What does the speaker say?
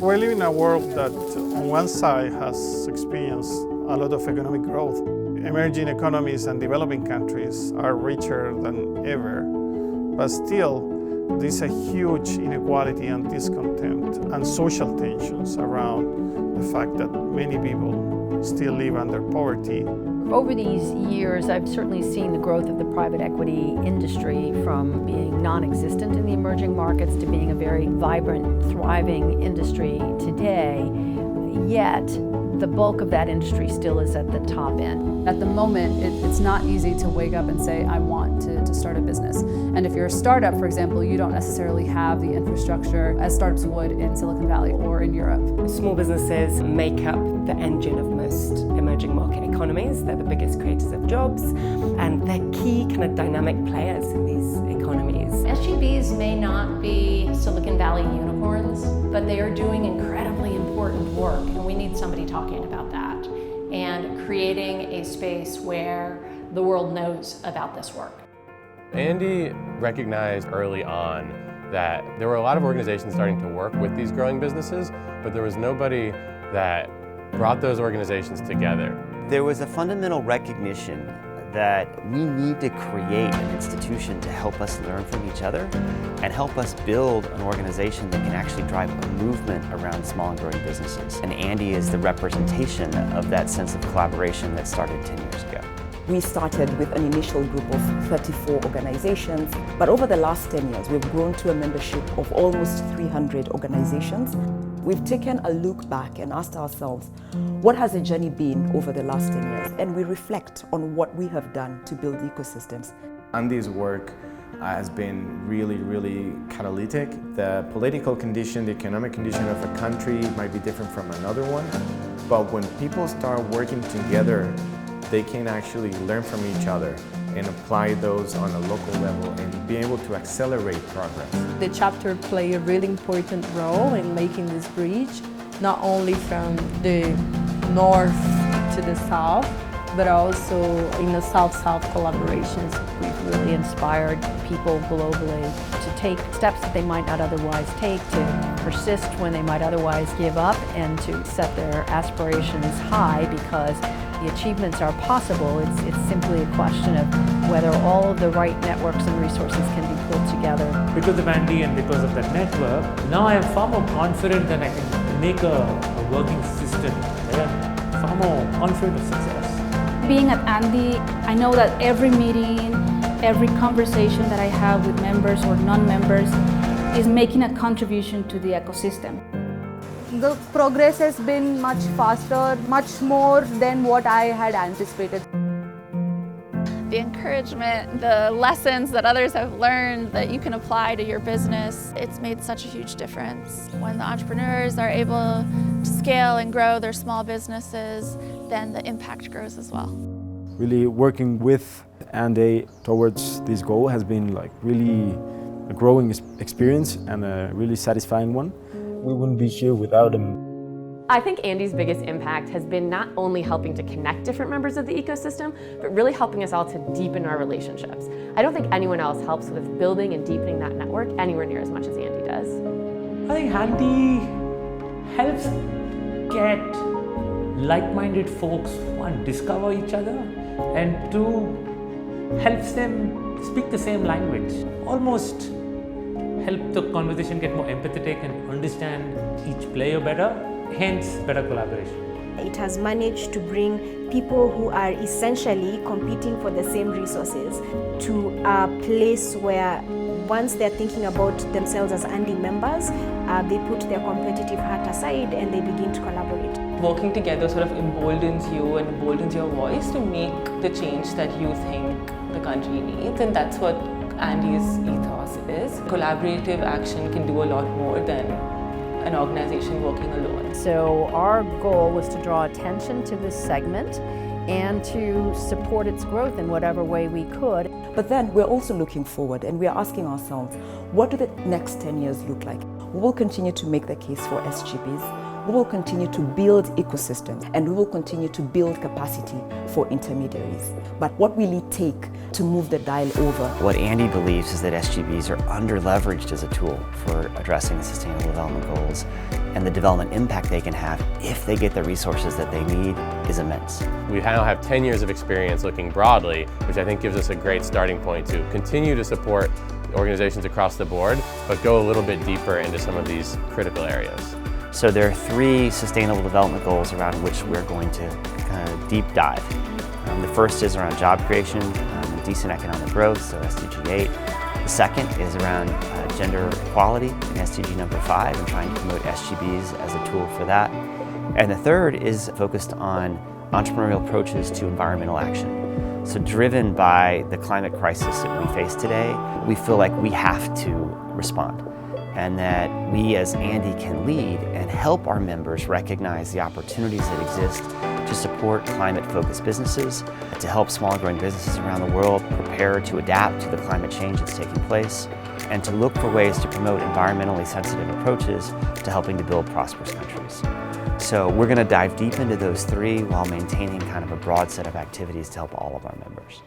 We live in a world that on one side has experienced a lot of economic growth. Emerging economies and developing countries are richer than ever, but still there's a huge inequality and discontent and social tensions around the fact that many people still live under poverty. Over these years, I've certainly seen the growth of the private equity industry from being non-existent in the emerging markets to being a very vibrant, thriving industry today. Yet, the bulk of that industry still is at the top end. At the moment, it's not easy to wake up and say, I want to start a business. And if you're a startup, for example, you don't necessarily have the infrastructure as startups would in Silicon Valley or in Europe. Small businesses make up the engine of most emerging market economies. They're the biggest creators of jobs, and they're key kind of dynamic players in these economies. SGBs may not be Silicon Valley unicorns, but they are doing incredibly important work, and we need somebody talking about that and creating a space where the world knows about this work. ANDE recognized early on that there were a lot of organizations starting to work with these growing businesses, but there was nobody that brought those organizations together. There was a fundamental recognition that we need to create an institution to help us learn from each other and help us build an organization that can actually drive a movement around small and growing businesses. And ANDE is the representation of that sense of collaboration that started 10 years ago. We started with an initial group of 34 organizations, but over the last 10 years, we've grown to a membership of almost 300 organizations. We've taken a look back and asked ourselves, what has the journey been over the last 10 years? And we reflect on what we have done to build ecosystems. ANDE's work has been really catalytic. The political condition, the economic condition of a country might be different from another one, but when people start working together, they can actually learn from each other and apply those on a local level and be able to accelerate progress. The chapter played a really important role in making this bridge, not only from the north to the south, but also in the South-South collaborations. We've really inspired people globally to take steps that they might not otherwise take, to persist when they might otherwise give up, and to set their aspirations high because the achievements are possible. It's simply a question of whether all of the right networks and resources can be pulled together. Because of ANDE and because of that network, now I am far more confident that I can make a working system. I am far more confident of success. Being at ANDE, I know that every meeting, every conversation that I have with members or non-members is making a contribution to the ecosystem. The progress has been much faster, much more than what I had anticipated. The encouragement, the lessons that others have learned that you can apply to your business, it's made such a huge difference. When the entrepreneurs are able to scale and grow their small businesses, then the impact grows as well. Really working with ANDE towards this goal has been really a growing experience and a really satisfying one. We wouldn't be here without them. I think ANDE's biggest impact has been not only helping to connect different members of the ecosystem, but really helping us all to deepen our relationships. I don't think anyone else helps with building and deepening that network anywhere near as much as ANDE does. I think ANDE helps get like-minded folks, one, discover each other, and two, helps them speak the same language. Almost help the conversation get more empathetic and understand each player better, hence better collaboration. It has managed to bring people who are essentially competing for the same resources to a place where once they're thinking about themselves as ANDE members, they put their competitive hat aside and they begin to collaborate. Working together sort of emboldens you and emboldens your voice to make the change that you think the country needs, and that's what ANDE's ethos is. Collaborative action can do a lot more than an organization working alone. So our goal was to draw attention to this segment and to support its growth in whatever way we could. But then we're also looking forward and we're asking ourselves, what do the next 10 years look like? We will continue to make the case for SGBs. We will continue to build ecosystems and we will continue to build capacity for intermediaries. But what will it take to move the dial over? What ANDE believes is that SGBs are under-leveraged as a tool for addressing the Sustainable Development Goals, and the development impact they can have if they get the resources that they need is immense. We now have 10 years of experience looking broadly, which I think gives us a great starting point to continue to support organizations across the board, but go a little bit deeper into some of these critical areas. So there are 3 Sustainable Development Goals around which we're going to kind of deep dive. The first is around job creation and decent economic growth, so SDG 8. The second is around gender equality in SDG number 5 and trying to promote SGBs as a tool for that. And the third is focused on entrepreneurial approaches to environmental action. So driven by the climate crisis that we face today, we feel like we have to respond, and that we as ANDE can lead and help our members recognize the opportunities that exist to support climate-focused businesses, to help small and growing businesses around the world prepare to adapt to the climate change that's taking place, and to look for ways to promote environmentally sensitive approaches to helping to build prosperous countries. So we're going to dive deep into those 3 while maintaining kind of a broad set of activities to help all of our members.